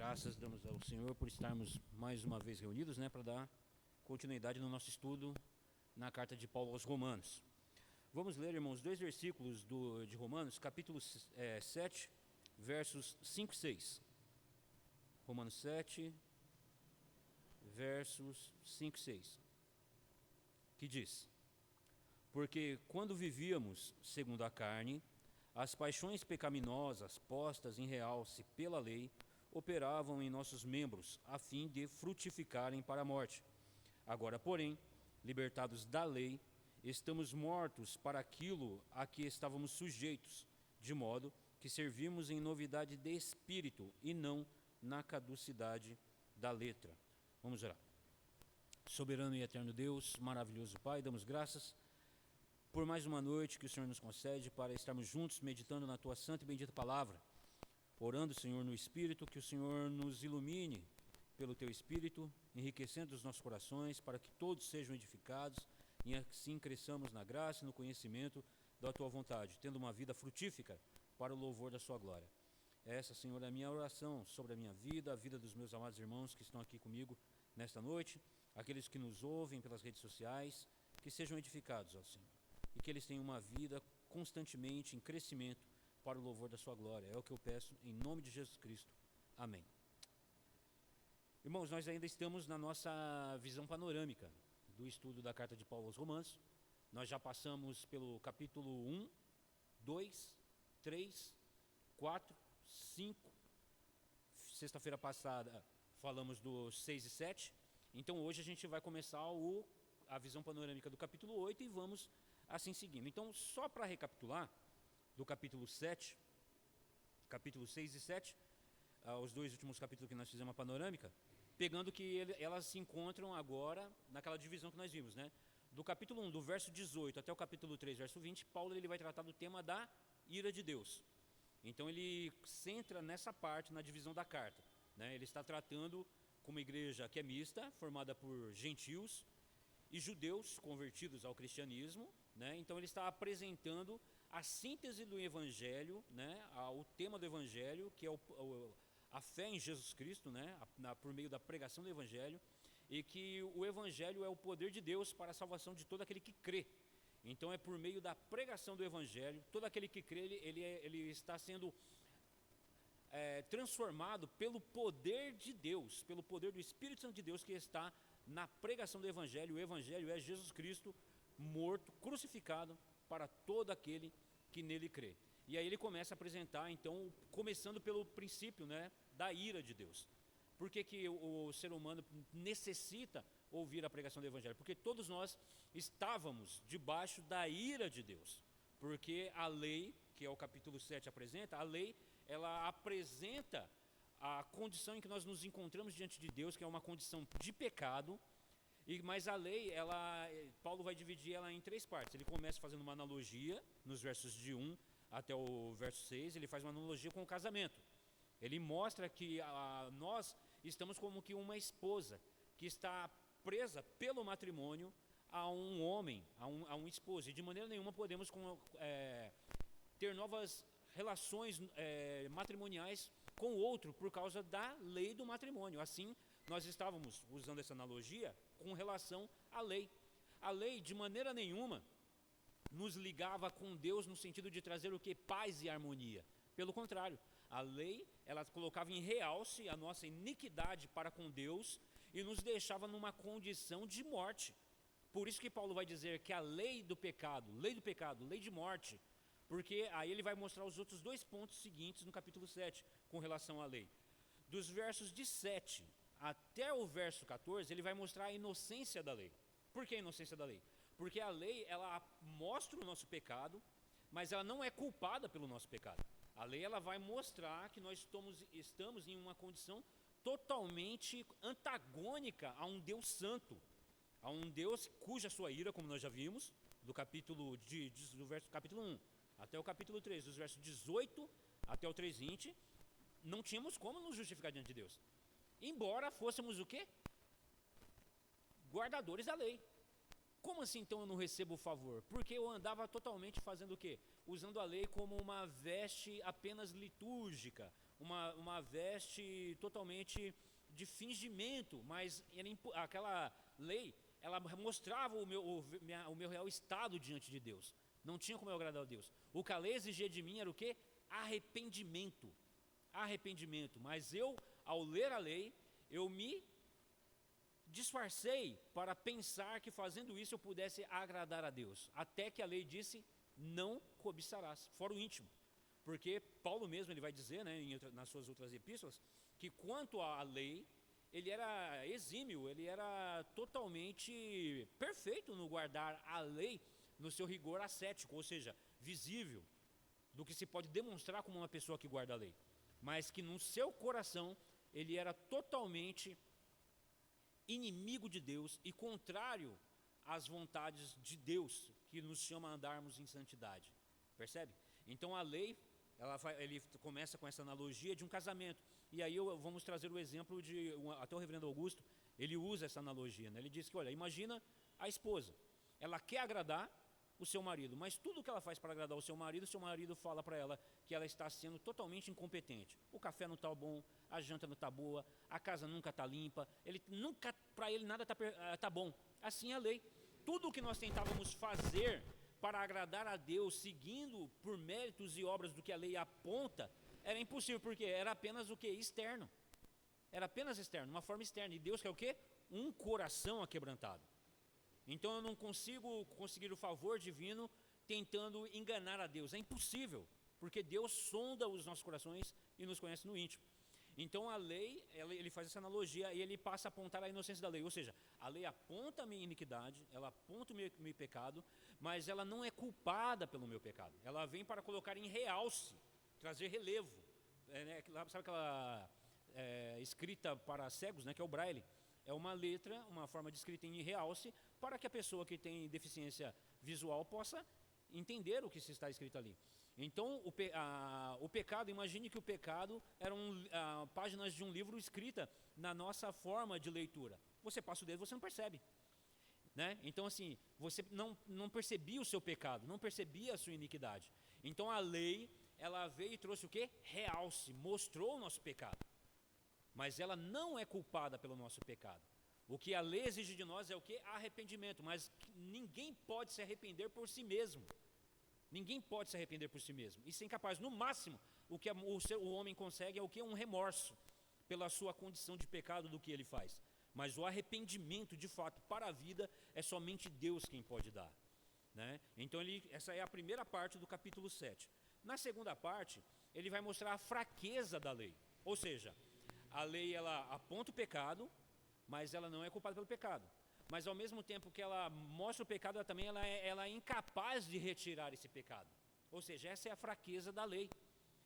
Graças damos ao Senhor por estarmos mais uma vez reunidos, para dar continuidade no nosso estudo na carta de Paulo aos Romanos. Vamos ler, irmãos, dois versículos de Romanos, capítulo 7, versos 5 e 6. Romanos 7, versos 5 e 6. Que diz: Porque quando vivíamos segundo a carne, as paixões pecaminosas postas em realce pela lei operavam em nossos membros, a fim de frutificarem para a morte. Agora, porém, libertados da lei, estamos mortos para aquilo a que estávamos sujeitos, de modo que servimos em novidade de espírito e não na caducidade da letra. Vamos orar. Soberano e eterno Deus, maravilhoso Pai, damos graças por mais uma noite que o Senhor nos concede para estarmos juntos meditando na Tua santa e bendita palavra, orando, Senhor, no Espírito, que o Senhor nos ilumine pelo Teu Espírito, enriquecendo os nossos corações, para que todos sejam edificados e assim cresçamos na graça e no conhecimento da Tua vontade, tendo uma vida frutífica para o louvor da Sua glória. Essa, Senhor, é a minha oração sobre a minha vida, a vida dos meus amados irmãos que estão aqui comigo nesta noite, aqueles que nos ouvem pelas redes sociais, que sejam edificados, ó Senhor, e que eles tenham uma vida constantemente em crescimento para o louvor da Sua glória. É o que eu peço em nome de Jesus Cristo. Amém. Irmãos, nós ainda estamos na nossa visão panorâmica do estudo da carta de Paulo aos Romanos. Nós já passamos pelo capítulo 1, 2, 3, 4, 5. Sexta-feira passada falamos dos 6 e 7. Então hoje a gente vai começar a visão panorâmica do capítulo 8 e vamos assim seguindo. Então, só para recapitular, do capítulo 7, capítulo 6 e 7, os dois últimos capítulos que nós fizemos a panorâmica, pegando que elas se encontram agora naquela divisão que nós vimos, Do capítulo 1, do verso 18 até o capítulo 3, verso 20, Paulo ele vai tratar do tema da ira de Deus. Então ele centra nessa parte, na divisão da carta. Ele está tratando com uma igreja que é mista, formada por gentios e judeus convertidos ao cristianismo, Então ele está apresentando a síntese do evangelho, o tema do evangelho, que é a fé em Jesus Cristo, por meio da pregação do evangelho, e que o evangelho é o poder de Deus para a salvação de todo aquele que crê. Então é por meio da pregação do evangelho, todo aquele que crê, ele está sendo transformado pelo poder de Deus, pelo poder do Espírito Santo de Deus que está na pregação do evangelho. O evangelho é Jesus Cristo morto, crucificado para todo aquele que nele crê. E aí ele começa a apresentar, então, começando pelo princípio, da ira de Deus. Por que o ser humano necessita ouvir a pregação do evangelho? Porque todos nós estávamos debaixo da ira de Deus. Porque a lei, que é o capítulo 7 apresenta, a lei, ela apresenta a condição em que nós nos encontramos diante de Deus, que é uma condição de pecado. Mas a lei, Paulo vai dividir ela em três partes. Ele começa fazendo uma analogia, nos versos de 1 até o verso 6, ele faz uma analogia com o casamento. Ele mostra que nós estamos como que uma esposa que está presa pelo matrimônio a um homem, a um esposo. E de maneira nenhuma podemos ter novas relações matrimoniais com o outro por causa da lei do matrimônio. Assim, nós estávamos usando essa analogia com relação à lei. A lei, de maneira nenhuma, nos ligava com Deus no sentido de trazer o que? Paz e harmonia. Pelo contrário, a lei, ela colocava em realce a nossa iniquidade para com Deus e nos deixava numa condição de morte. Por isso que Paulo vai dizer que a lei do pecado, lei de morte, porque aí ele vai mostrar os outros dois pontos seguintes no capítulo 7, com relação à lei. Dos versos de 7 até o verso 14, ele vai mostrar a inocência da lei. Por que a inocência da lei? Porque a lei, ela mostra o nosso pecado, mas ela não é culpada pelo nosso pecado. A lei, ela vai mostrar que nós estamos em uma condição totalmente antagônica a um Deus santo, a um Deus cuja sua ira, como nós já vimos, do capítulo 1 até o capítulo 3, dos versos 18 até o 3:20, não tínhamos como nos justificar diante de Deus. Embora fôssemos o quê? Guardadores da lei. Como assim então eu não recebo o favor? Porque eu andava totalmente fazendo o quê? Usando a lei como uma veste apenas litúrgica, uma veste totalmente de fingimento, mas aquela lei, ela mostrava o meu real estado diante de Deus. Não tinha como eu agradar a Deus. O que a lei exigia de mim era o quê? Arrependimento. Arrependimento. Mas eu, ao ler a lei, eu me disfarcei para pensar que fazendo isso eu pudesse agradar a Deus. Até que a lei disse, não cobiçarás, fora o íntimo. Porque Paulo mesmo ele vai dizer, né, nas suas outras epístolas, que quanto à lei, ele era exímio, ele era totalmente perfeito no guardar a lei no seu rigor ascético, ou seja, visível, do que se pode demonstrar como uma pessoa que guarda a lei. Mas que no seu coração, ele era totalmente inimigo de Deus e contrário às vontades de Deus, que nos chama a andarmos em santidade. Percebe? Então a lei, ele começa com essa analogia de um casamento. E aí vamos trazer o exemplo até o reverendo Augusto, ele usa essa analogia, né? Ele diz que, olha, imagina a esposa, ela quer agradar o seu marido, mas tudo que ela faz para agradar o seu marido fala para ela que ela está sendo totalmente incompetente. O café não está bom, a janta não está boa, a casa nunca está limpa, para ele nada está bom. Assim é a lei. Tudo o que nós tentávamos fazer para agradar a Deus, seguindo por méritos e obras do que a lei aponta, era impossível, porque era apenas o que? Externo. Era apenas externo, uma forma externa. E Deus quer o quê? Um coração aquebrantado. Então eu não consigo conseguir o favor divino tentando enganar a Deus. É impossível, porque Deus sonda os nossos corações e nos conhece no íntimo. Então a lei, ele faz essa analogia e ele passa a apontar a inocência da lei. Ou seja, a lei aponta a minha iniquidade, ela aponta o meu pecado, mas ela não é culpada pelo meu pecado. Ela vem para colocar em realce, trazer relevo. Sabe aquela escrita para cegos, né, que é o braille? É uma letra, uma forma de escrita em realce, para que a pessoa que tem deficiência visual possa entender o que se está escrito ali. Então, o pecado, imagine que o pecado eram páginas de um livro escrita na nossa forma de leitura. Você passa o dedo, você não percebe. Né? Então, assim, você não percebia o seu pecado, não percebia a sua iniquidade. Então, a lei, ela veio e trouxe o quê? Realce, mostrou o nosso pecado. Mas ela não é culpada pelo nosso pecado. O que a lei exige de nós é o quê? Arrependimento. Mas ninguém pode se arrepender por si mesmo. Ninguém pode se arrepender por si mesmo. Isso é incapaz. No máximo, o que o homem consegue é o quê? Um remorso pela sua condição de pecado do que ele faz. Mas o arrependimento, de fato, para a vida, é somente Deus quem pode dar. Né? Então, essa é a primeira parte do capítulo 7. Na segunda parte, ele vai mostrar a fraqueza da lei. Ou seja, a lei, ela aponta o pecado, mas ela não é culpada pelo pecado. Mas ao mesmo tempo que ela mostra o pecado, ela é incapaz de retirar esse pecado. Ou seja, essa é a fraqueza da lei.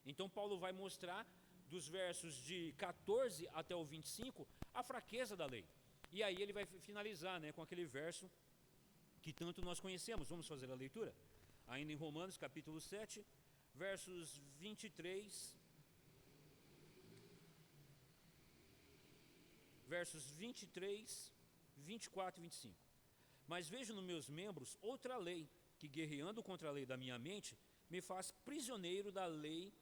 Então Paulo vai mostrar, dos versos de 14 até o 25, a fraqueza da lei. E aí ele vai finalizar, né, com aquele verso que tanto nós conhecemos. Vamos fazer a leitura? Ainda em Romanos, capítulo 7, versos 23... versos 23, 24 e 25. Mas vejo nos meus membros outra lei, que guerreando contra a lei da minha mente, me faz prisioneiro da lei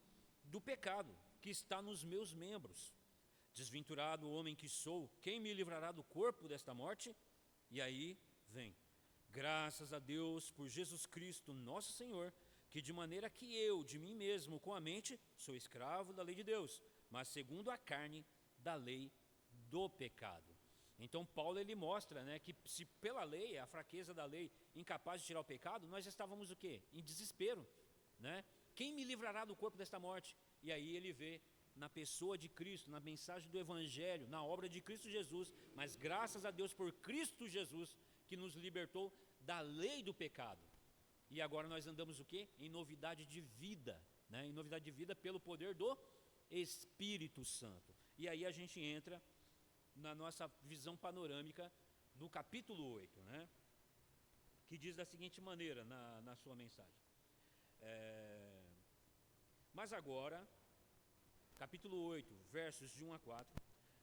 do pecado, que está nos meus membros. Desventurado o homem que sou, quem me livrará do corpo desta morte? E aí vem, graças a Deus por Jesus Cristo, nosso Senhor, que de maneira que eu, de mim mesmo, com a mente, sou escravo da lei de Deus, mas segundo a carne, da lei do pecado. Então Paulo ele mostra, né, que se pela lei, a fraqueza da lei, incapaz de tirar o pecado, nós estávamos o quê? Em desespero, né? Quem me livrará do corpo desta morte? E aí ele vê na pessoa de Cristo, na mensagem do Evangelho, na obra de Cristo Jesus, mas graças a Deus por Cristo Jesus, que nos libertou da lei do pecado. E agora nós andamos o quê? Em novidade de vida, né? Em novidade de vida pelo poder do Espírito Santo. E aí a gente entra na nossa visão panorâmica do capítulo 8, né? Que diz da seguinte maneira na sua mensagem. Mas agora, capítulo 8, versos de 1 a 4,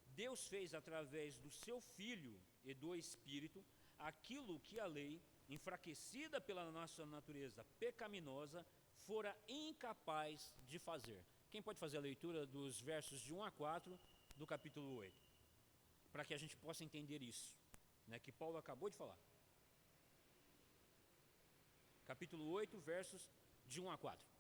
Deus fez através do seu Filho e do Espírito aquilo que a lei, enfraquecida pela nossa natureza pecaminosa, fora incapaz de fazer. Quem pode fazer a leitura dos versos de 1 a 4 do capítulo 8? Para que a gente possa entender isso, né, que Paulo acabou de falar. Capítulo 8, versos de 1 a 4.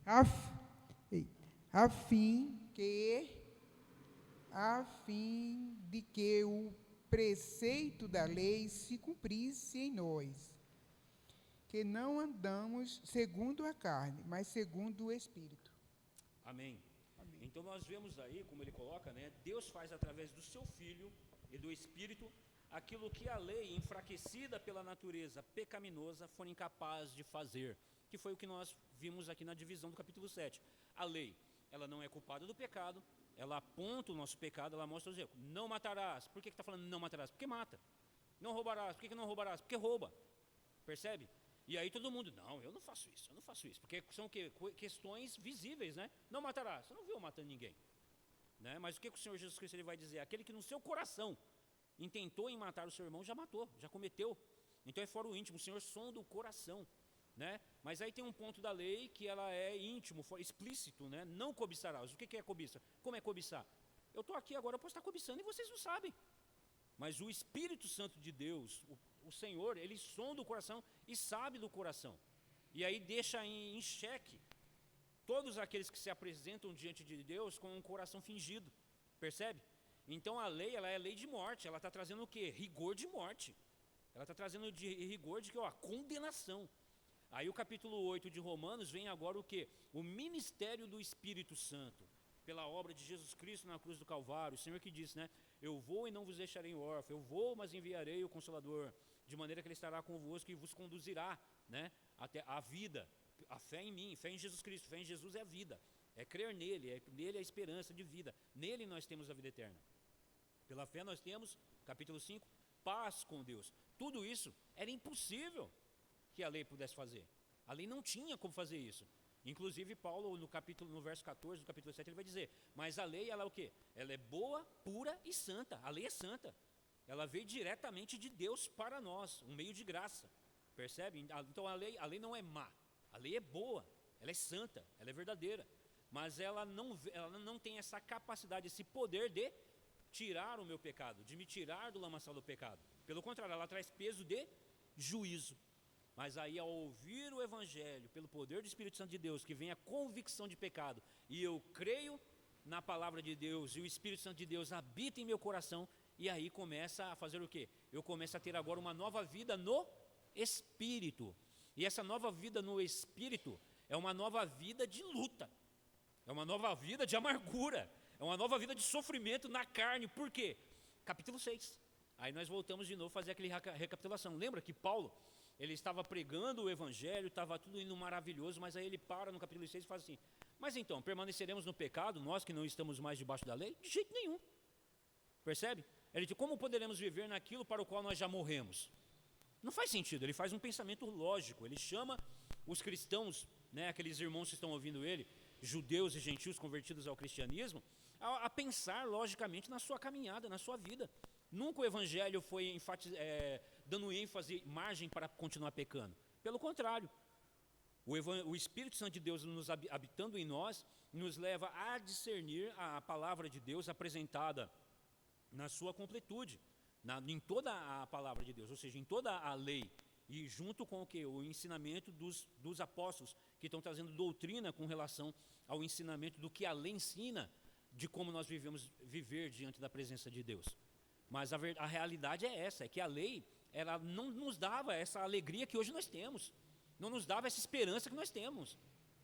a, f- a fim de que o preceito da lei se cumprisse em nós, que não andamos segundo a carne, mas segundo o Espírito. Amém. Então nós vemos aí, como ele coloca, né, Deus faz através do seu Filho e do Espírito aquilo que a lei, enfraquecida pela natureza pecaminosa, foi incapaz de fazer, que foi o que nós vimos aqui na divisão do capítulo 7. A lei, ela não é culpada do pecado, ela aponta o nosso pecado, ela mostra os erros. Não matarás. Por que está falando não matarás? Porque mata. Não roubarás. Por que não roubarás? Porque rouba. Percebe? E aí todo mundo, não, eu não faço isso, porque são questões visíveis, né? Não matarás, você não viu eu matando ninguém, né? Mas o que o Senhor Jesus Cristo ele vai dizer? Aquele que no seu coração intentou em matar o seu irmão, já matou, já cometeu. Então é fora o íntimo, o Senhor sonda o coração, né? Mas aí tem um ponto da lei que ela é íntimo, explícito, né? Não cobiçarás. O que é cobiça? Como é cobiçar? Eu estou aqui agora, eu posso estar cobiçando e vocês não sabem. Mas o Espírito Santo de Deus, o Senhor, ele sonda o coração e sabe do coração. E aí deixa em xeque todos aqueles que se apresentam diante de Deus com um coração fingido. Percebe? Então a lei, ela é lei de morte. Ela está trazendo o quê? Rigor de morte. Ela está trazendo de rigor de condenação. Aí o capítulo 8 de Romanos vem agora o quê? O ministério do Espírito Santo. Pela obra de Jesus Cristo na cruz do Calvário. O Senhor que disse, né? Eu vou e não vos deixarei órfão. Eu vou, mas enviarei o Consolador. De maneira que ele estará convosco e vos conduzirá, né, até a vida. A fé em mim, fé em Jesus Cristo. Fé em Jesus é a vida. É crer nele, nele é a esperança de vida. Nele nós temos a vida eterna. Pela fé nós temos, capítulo 5, paz com Deus. Tudo isso era impossível que a lei pudesse fazer. A lei não tinha como fazer isso. Inclusive Paulo no verso 14 do capítulo 7 ele vai dizer, mas a lei ela é o quê? Ela é boa, pura e santa. A lei é santa. Ela veio diretamente de Deus para nós, um meio de graça. Percebe? Então a lei não é má. A lei é boa, ela é santa, ela é verdadeira. Mas ela não tem essa capacidade, esse poder de tirar o meu pecado, de me tirar do lamaçal do pecado. Pelo contrário, ela traz peso de juízo. Mas aí ao ouvir o Evangelho, pelo poder do Espírito Santo de Deus, que vem a convicção de pecado, e eu creio na palavra de Deus, e o Espírito Santo de Deus habita em meu coração, e aí começa a fazer o quê? Eu começo a ter agora uma nova vida no Espírito. E essa nova vida no Espírito é uma nova vida de luta, é uma nova vida de amargura, é uma nova vida de sofrimento na carne. Por quê? Capítulo 6. Aí nós voltamos de novo a fazer aquela recapitulação. Lembra que Paulo, ele estava pregando o Evangelho, estava tudo indo maravilhoso, mas aí ele para no capítulo 6 e fala assim, mas então, permaneceremos no pecado, nós que não estamos mais debaixo da lei? De jeito nenhum. Percebe? Ele diz, como poderemos viver naquilo para o qual nós já morremos? Não faz sentido, ele faz um pensamento lógico, ele chama os cristãos, né, aqueles irmãos que estão ouvindo ele, judeus e gentios convertidos ao cristianismo, a pensar logicamente na sua caminhada, na sua vida. Nunca o Evangelho foi dando ênfase, margem para continuar pecando. Pelo contrário, o Espírito Santo de Deus habitando em nós, nos leva a discernir a palavra de Deus apresentada na sua completude, em toda a palavra de Deus, ou seja, em toda a lei, e junto com o ensinamento dos apóstolos, que estão trazendo doutrina com relação ao ensinamento do que a lei ensina, de como nós viver diante da presença de Deus. Mas a realidade é essa, é que a lei, ela não nos dava essa alegria que hoje nós temos. Não nos dava essa esperança que nós temos.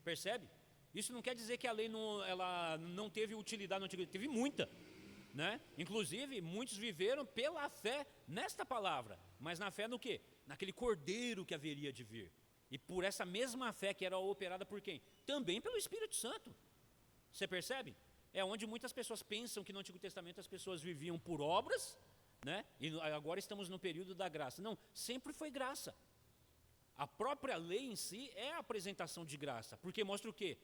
Percebe? Isso não quer dizer que a lei ela não teve utilidade no Antigo Testamento. Teve muita, né? Inclusive, muitos viveram pela fé nesta palavra. Mas na fé no quê? Naquele cordeiro que haveria de vir. E por essa mesma fé que era operada por quem? Também pelo Espírito Santo. Você percebe? É onde muitas pessoas pensam que no Antigo Testamento as pessoas viviam por obras, né? E agora estamos no período da graça. Não, sempre foi graça. A própria lei em si é a apresentação de graça, porque mostra o quê?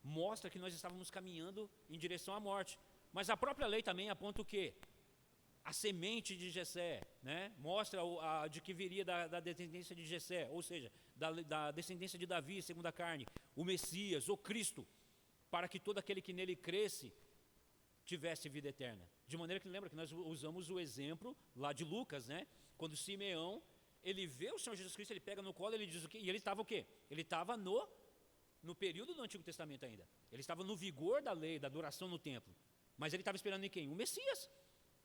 Mostra que nós estávamos caminhando em direção à morte. Mas a própria lei também aponta o quê? A semente de Jessé, né? Mostra de que viria da descendência de Jessé, ou seja, da descendência de Davi, segundo a carne, o Messias, o Cristo, para que todo aquele que nele cresce tivesse vida eterna. De maneira que lembra que nós usamos o exemplo lá de Lucas, né? Quando Simeão, ele vê o Senhor Jesus Cristo, ele pega no colo, ele diz o quê? E ele estava o quê? Ele estava no período do Antigo Testamento ainda. Ele estava no vigor da lei, da adoração no templo. Mas ele estava esperando em quem? O Messias.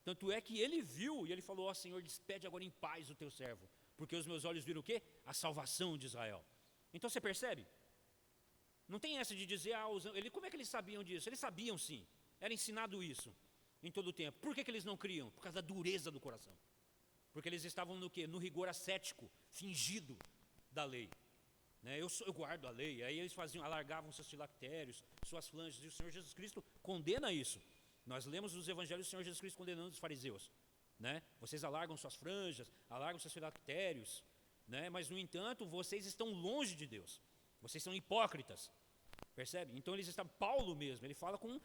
Tanto é que ele viu e ele falou: ó Senhor, despede agora em paz o teu servo, porque os meus olhos viram o quê? A salvação de Israel. Então você percebe? Não tem essa de dizer, como é que eles sabiam disso? Eles sabiam sim, era ensinado isso em todo o tempo. Por que eles não criam? Por causa da dureza do coração. Porque eles estavam no quê? No rigor ascético, fingido da lei. Né? Eu guardo a lei. Aí eles alargavam seus filactérios, suas flanges, e o Senhor Jesus Cristo condena isso. Nós lemos nos evangelhos o Senhor Jesus Cristo condenando os fariseus. Né? Vocês alargam suas franjas, alargam seus filactérios, né? Mas no entanto, vocês estão longe de Deus. Vocês são hipócritas. Percebe? Então eles estavam, Paulo mesmo, ele fala com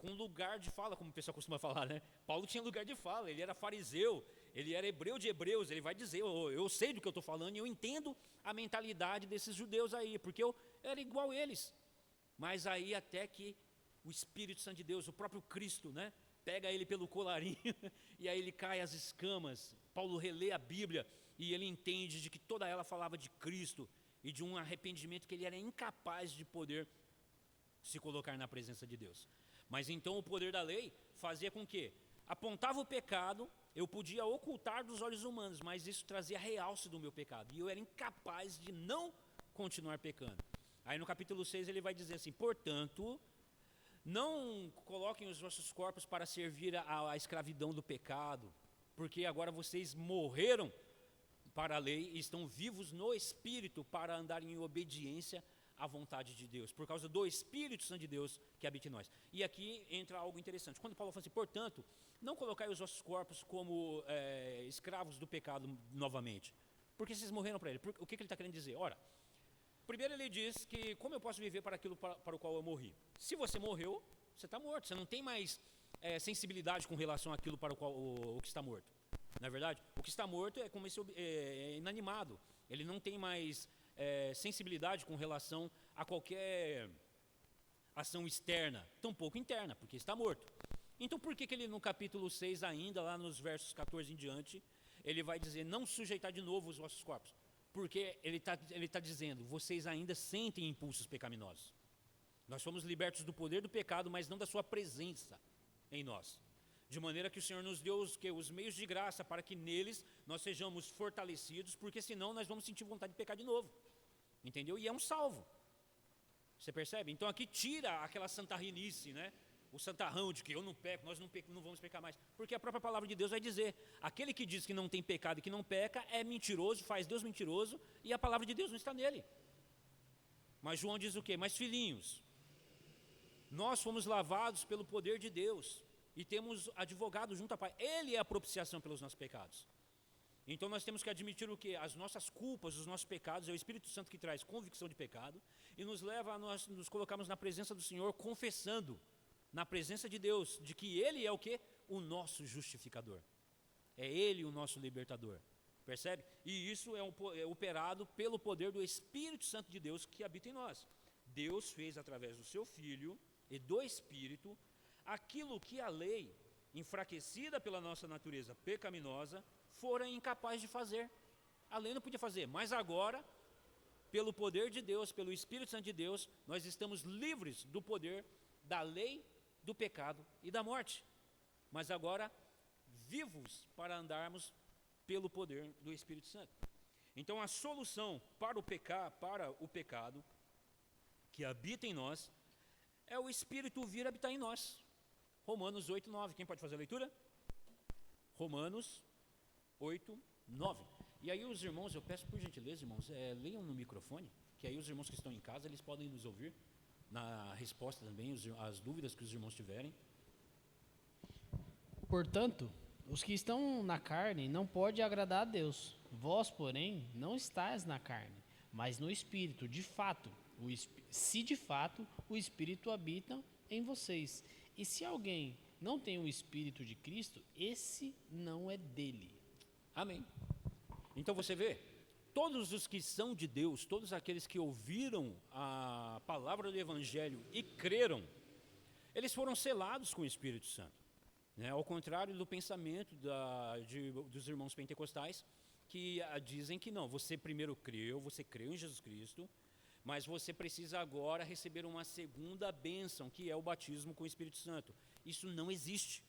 lugar de fala, como o pessoal costuma falar, né? Paulo tinha lugar de fala, ele era fariseu, ele era hebreu de hebreus, ele vai dizer, eu sei do que eu estou falando, e eu entendo a mentalidade desses judeus aí, porque eu era igual a eles. Mas aí até que o Espírito Santo de Deus, o próprio Cristo, né? Pega ele pelo colarinho, e aí ele cai as escamas. Paulo relê a Bíblia, e ele entende de que toda ela falava de Cristo, e de um arrependimento que ele era incapaz de poder se colocar na presença de Deus. Mas então o poder da lei fazia com que apontava o pecado, eu podia ocultar dos olhos humanos, mas isso trazia realce do meu pecado, e eu era incapaz de não continuar pecando. Aí no capítulo 6 ele vai dizer assim: portanto, não coloquem os vossos corpos para servir à escravidão do pecado, porque agora vocês morreram para a lei e estão vivos no Espírito para andar em obediência à vontade de Deus, por causa do Espírito Santo de Deus que habita em nós. E aqui entra algo interessante. Quando Paulo fala assim, portanto, não colocai os vossos corpos como escravos do pecado novamente, porque vocês morreram para ele. O que ele está querendo dizer? Ora, primeiro ele diz que como eu posso viver para aquilo para o qual eu morri? Se você morreu, você está morto, você não tem mais sensibilidade com relação àquilo para o qual o que está morto. Não é verdade? O que está morto é como esse inanimado, ele não tem mais sensibilidade com relação a qualquer ação externa, tampouco interna, porque está morto. Então por que ele no capítulo 6 ainda, lá nos versos 14 em diante, ele vai dizer, não sujeitar de novo os vossos corpos? Porque ele tá dizendo, vocês ainda sentem impulsos pecaminosos. Nós fomos libertos do poder do pecado, mas não da sua presença em nós. De maneira que o Senhor nos deu os meios de graça para que neles nós sejamos fortalecidos, porque senão nós vamos sentir vontade de pecar de novo. Entendeu? E é um salvo. Você percebe? Então aqui tira aquela santarrinice, né? O santarrão de que eu não peco, nós não vamos pecar mais. Porque a própria palavra de Deus vai dizer, aquele que diz que não tem pecado e que não peca é mentiroso, faz Deus mentiroso, e a palavra de Deus não está nele. Mas João diz o quê? Mas filhinhos, nós fomos lavados pelo poder de Deus e temos advogado junto ao Pai. Ele é a propiciação pelos nossos pecados. Então nós temos que admitir o quê? As nossas culpas, os nossos pecados, é o Espírito Santo que traz convicção de pecado e nos leva a nós nos colocarmos na presença do Senhor, confessando na presença de Deus, de que Ele é o quê? O nosso justificador. É Ele o nosso libertador. Percebe? E isso é operado pelo poder do Espírito Santo de Deus que habita em nós. Deus fez através do seu Filho e do Espírito aquilo que a lei, enfraquecida pela nossa natureza pecaminosa, fora incapaz de fazer. A lei não podia fazer, mas agora, pelo poder de Deus, pelo Espírito Santo de Deus, nós estamos livres do poder da lei, do pecado e da morte. Mas agora, vivos para andarmos pelo poder do Espírito Santo. Então a solução para o pecado que habita em nós é o Espírito vir habitar em nós. Romanos 8, 9. Quem pode fazer a leitura? Romanos 8, 9. E aí os irmãos, eu peço por gentileza, irmãos, leiam no microfone, que aí os irmãos que estão em casa, eles podem nos ouvir na resposta também, as dúvidas que os irmãos tiverem. Portanto, os que estão na carne não podem agradar a Deus. Vós, porém, não estáis na carne, mas no Espírito. De fato, se de fato o Espírito habita em vocês. E se alguém não tem o Espírito de Cristo, esse não é dele. Amém. Então você vê, todos os que são de Deus, todos aqueles que ouviram a palavra do Evangelho e creram, eles foram selados com o Espírito Santo. Né? Ao contrário do pensamento dos irmãos pentecostais, que dizem que não, você primeiro você creu em Jesus Cristo, mas você precisa agora receber uma segunda bênção, que é o batismo com o Espírito Santo. Isso não existe.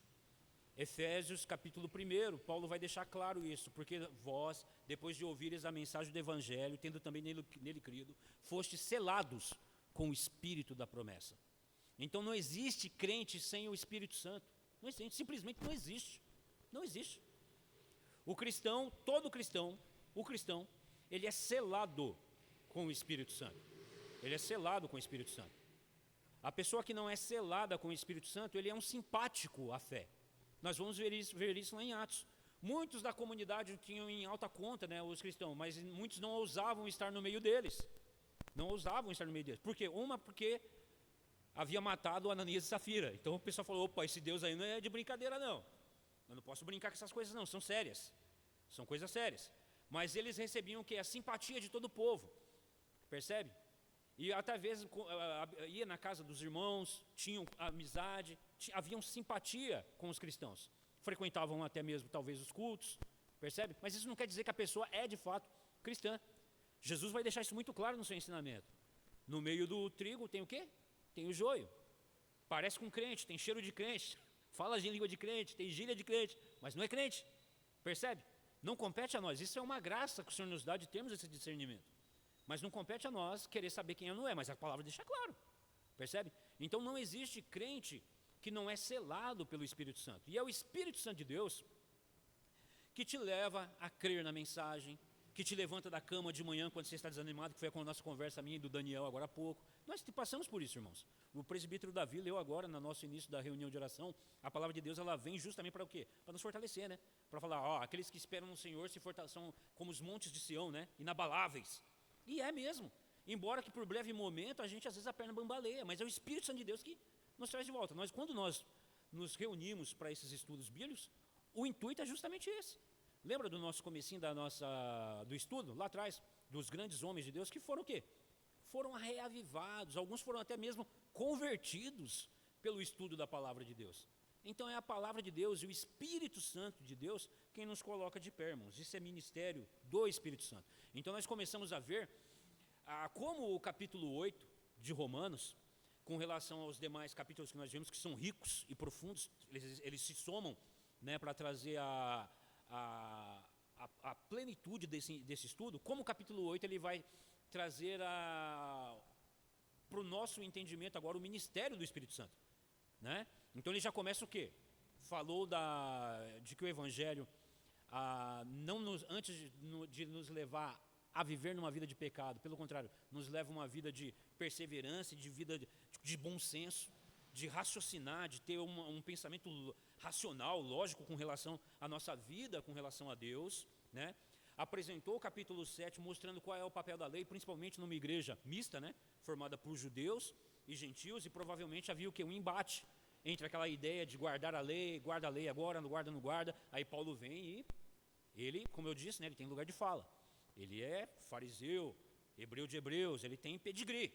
Efésios capítulo 1, Paulo vai deixar claro isso, porque vós, depois de ouvires a mensagem do Evangelho, tendo também nele crido, fostes selados com o Espírito da promessa. Então não existe crente sem o Espírito Santo. Não existe, simplesmente não existe. Não existe. Todo cristão, ele é selado com o Espírito Santo. Ele é selado com o Espírito Santo. A pessoa que não é selada com o Espírito Santo, ele é um simpático à fé. Nós vamos ver isso lá em Atos. Muitos da comunidade tinham em alta conta, né, os cristãos, mas muitos não ousavam estar no meio deles. Não ousavam estar no meio deles. Por quê? Porque havia matado Ananias e Safira. Então o pessoal falou, opa, esse Deus aí não é de brincadeira não. Eu não posso brincar com essas coisas não, são sérias. São coisas sérias. Mas eles recebiam o quê? A simpatia de todo o povo. Percebe? E até vezes ia na casa dos irmãos, tinham amizade, haviam simpatia com os cristãos. Frequentavam até mesmo talvez os cultos, percebe? Mas isso não quer dizer que a pessoa é de fato cristã. Jesus vai deixar isso muito claro no seu ensinamento. No meio do trigo tem o quê? Tem o joio. Parece com crente, tem cheiro de crente, fala em língua de crente, tem gíria de crente, mas não é crente. Percebe? Não compete a nós. Isso é uma graça que o Senhor nos dá de termos esse discernimento. Mas não compete a nós querer saber quem é ou não é, mas a palavra deixa claro. Percebe? Então não existe crente que não é selado pelo Espírito Santo. E é o Espírito Santo de Deus que te leva a crer na mensagem, que te levanta da cama de manhã quando você está desanimado, que foi a nossa conversa minha e do Daniel agora há pouco. Nós passamos por isso, irmãos. O presbítero Davi leu agora, no nosso início da reunião de oração, a palavra de Deus, ela vem justamente para o quê? Para nos fortalecer, né? Para falar, aqueles que esperam no Senhor são como os montes de Sião, né? Inabaláveis. E é mesmo. Embora que por breve momento a gente às vezes a perna bambaleia, mas é o Espírito Santo de Deus que nos traz de volta. Quando nós nos reunimos para esses estudos bíblicos, o intuito é justamente esse. Lembra do nosso comecinho do estudo, lá atrás, dos grandes homens de Deus, que foram o quê? Foram reavivados, alguns foram até mesmo convertidos pelo estudo da palavra de Deus. Então é a palavra de Deus e o Espírito Santo de Deus quem nos coloca de pé, irmãos. Isso é ministério do Espírito Santo. Então nós começamos a ver como o capítulo 8 de Romanos, com relação aos demais capítulos que nós vemos, que são ricos e profundos, eles se somam, né, para trazer a plenitude desse estudo. Como o capítulo 8 ele vai trazer para o nosso entendimento agora o ministério do Espírito Santo, né? Então ele já começa o quê? Falou de que o Evangelho, antes de nos levar a viver numa vida de pecado, pelo contrário, nos leva a uma vida de perseverança, de vida de bom senso, de raciocinar, de ter um pensamento racional, lógico, com relação à nossa vida, com relação a Deus, né? Apresentou o capítulo 7 mostrando qual é o papel da lei, principalmente numa igreja mista, né? Formada por judeus e gentios, e provavelmente havia o quê? Um embate entre aquela ideia de guardar a lei, guarda a lei agora, não guarda, não guarda. Aí Paulo vem e ele, como eu disse, né, ele tem lugar de fala. Ele é fariseu, hebreu de hebreus, ele tem pedigree.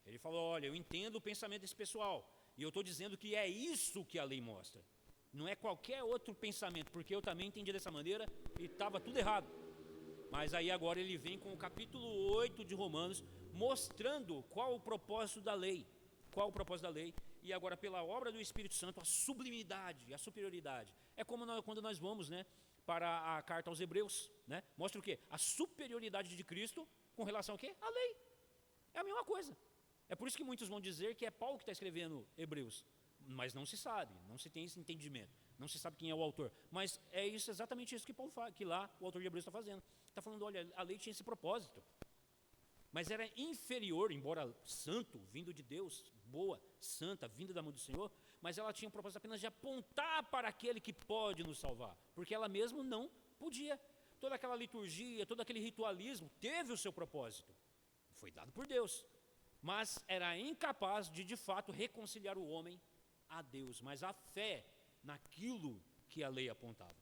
Ele falou, olha, eu entendo o pensamento desse pessoal, e eu estou dizendo que é isso que a lei mostra. Não é qualquer outro pensamento, porque eu também entendi dessa maneira e estava tudo errado. Mas aí agora ele vem com o capítulo 8 de Romanos, mostrando qual o propósito da lei. Qual o propósito da lei? E agora pela obra do Espírito Santo, a sublimidade, a superioridade. É como quando nós vamos, né, para a carta aos Hebreus, né? Mostra o quê? A superioridade de Cristo com relação ao quê? À lei. É a mesma coisa. É por isso que muitos vão dizer que é Paulo que está escrevendo Hebreus, mas não se sabe, não se tem esse entendimento, não se sabe quem é o autor. Mas é isso, exatamente isso que Paulo fala, que lá o autor de Hebreus está fazendo. Está falando, olha, a lei tinha esse propósito, mas era inferior, embora santo, vindo de Deus, boa, santa, vinda da mão do Senhor, mas ela tinha o propósito apenas de apontar para aquele que pode nos salvar, porque ela mesma não podia. Toda aquela liturgia, todo aquele ritualismo teve o seu propósito, foi dado por Deus, mas era incapaz de fato reconciliar o homem a Deus, mas a fé naquilo que a lei apontava,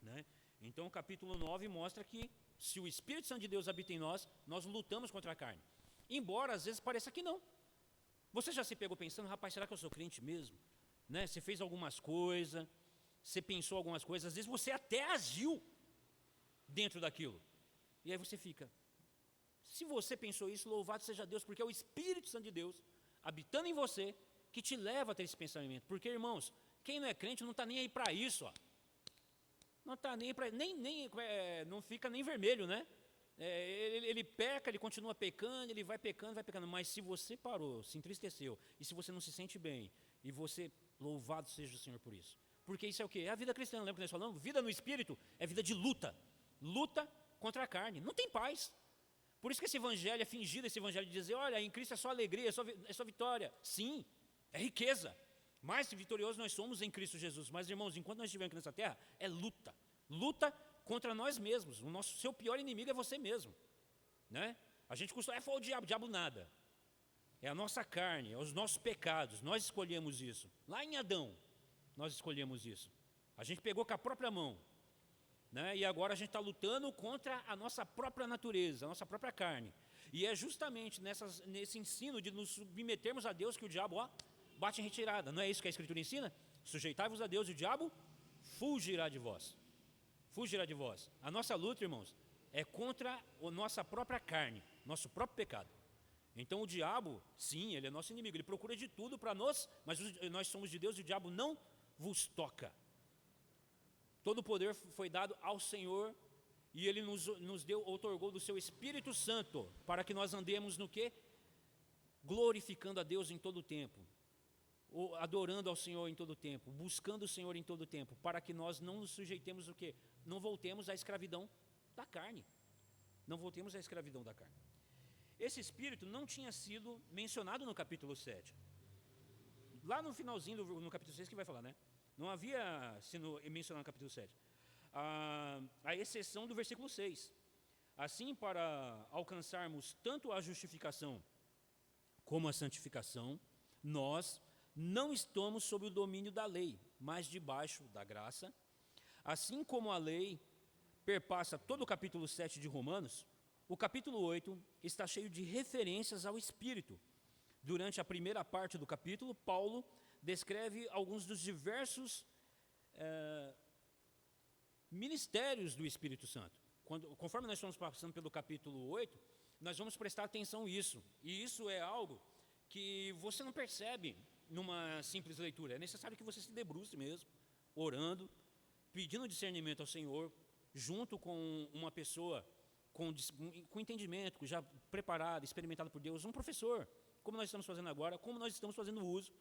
né? Então o capítulo 9 mostra que se o Espírito Santo de Deus habita em nós, nós lutamos contra a carne, embora às vezes pareça que não. Você já se pegou pensando, rapaz, será que eu sou crente mesmo? Né? Você fez algumas coisas, você pensou algumas coisas, às vezes você até agiu dentro daquilo, e aí você fica, se você pensou isso, louvado seja Deus, porque é o Espírito Santo de Deus habitando em você que te leva a ter esse pensamento. Porque, irmãos, quem não é crente não está nem aí para isso, ó. Não está nem para, não fica nem vermelho, né? Ele peca, ele continua pecando, ele vai pecando, mas se você parou, se entristeceu, e se você não se sente bem, e você, louvado seja o Senhor por isso. Porque isso é o quê? É a vida cristã, lembra que nós falamos? Vida no Espírito é vida de luta contra a carne, não tem paz. Por isso que esse evangelho é fingido, esse evangelho de dizer, olha, em Cristo é só alegria, é só vitória. Sim, é riqueza. Mais vitoriosos nós somos em Cristo Jesus. Mas, irmãos, enquanto nós estivermos aqui nessa terra, é luta. Luta contra nós mesmos. Seu pior inimigo é você mesmo, né? A gente costuma, foi o diabo nada. É a nossa carne, é os nossos pecados. Nós escolhemos isso. Lá em Adão, nós escolhemos isso. A gente pegou com a própria mão, né? E agora a gente está lutando contra a nossa própria natureza, a nossa própria carne. E é justamente nesse ensino de nos submetermos a Deus que o diabo, ó, bate em retirada. Não é isso que a Escritura ensina? Sujeitai-vos a Deus e o diabo fugirá de vós. Fugirá de vós. A nossa luta, irmãos, é contra a nossa própria carne, nosso próprio pecado. Então o diabo, sim, ele é nosso inimigo, ele procura de tudo para nós, mas nós somos de Deus e o diabo não vos toca. Todo o poder foi dado ao Senhor e Ele nos outorgou do Seu Espírito Santo para que nós andemos no quê? Glorificando a Deus em todo o tempo, adorando ao Senhor em todo o tempo, buscando o Senhor em todo o tempo, para que nós não nos sujeitemos o quê? Não voltemos à escravidão da carne. Não voltemos à escravidão da carne. Esse Espírito não tinha sido mencionado no capítulo 7. Lá no finalzinho, no capítulo 6 que vai falar, né? Não havia sido mencionado no capítulo 7. A exceção do versículo 6. Assim, para alcançarmos tanto a justificação como a santificação, nós não estamos sob o domínio da lei, mas debaixo da graça. Assim como a lei perpassa todo o capítulo 7 de Romanos, o capítulo 8 está cheio de referências ao Espírito. Durante a primeira parte do capítulo, Paulo descreve alguns dos diversos ministérios do Espírito Santo. Conforme nós estamos passando pelo capítulo 8, nós vamos prestar atenção nisso. E isso é algo que você não percebe numa simples leitura. É necessário que você se debruce mesmo, orando, pedindo discernimento ao Senhor, junto com uma pessoa com entendimento, já preparada, experimentada por Deus, um professor, como nós estamos fazendo agora, como nós estamos fazendo uso